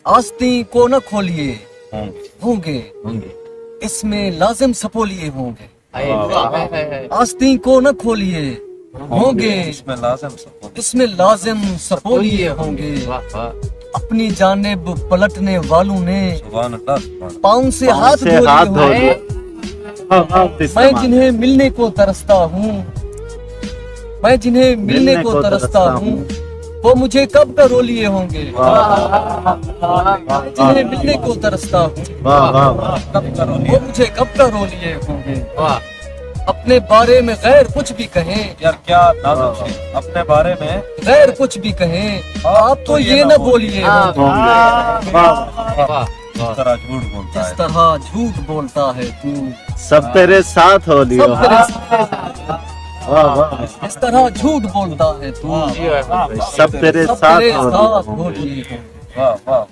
आस्तीन को न खोलिए होंगे होंगे। इसमें लाजिम सपोलिए होंगे। हाय, हाय, हाय, हाय। आस्तीन को न खोलिए होंगे इसमें लाजिम सपोर्ट। इसमें लाजिम सपोलिए होंगे। वाह, वाह। अपनी जानिब पलटने वालों ने सुभान अल्लाह, सुभान अल्लाह। पाँव से हाथ से हाथ धो धो लिए लिए। होंगे। मैं जिन्हें मिलने को तरसता हूँ, मैं जिन्हें मिलने को तरसता हूँ, वो मुझे कब करो लिए होंगे। मैं जिन्हें मिलने को तरसता हूँ, वाह वाह वाह। कब करो वो मुझे कब करो लिए होंगे। वाह। अपने बारे में गैर कुछ भी कहें, यार, क्या नाजुक शेर। अपने बारे में गैर कुछ भी कहें, आप तो ये न बोलिए होंगे। वाह वाह, इस वाह। तरह झूठ बोलता जिस है। तरह झूठ बोलता है तू, सब तेरे साथ हो लियो। सब तेरे वाह वाह। इस तरह झूठ बोलता है तू, जी, वाह, वाह। सब तेरे सब साथ तेरे हो साथ लियो। हो लिए होंगे। वाह वाह।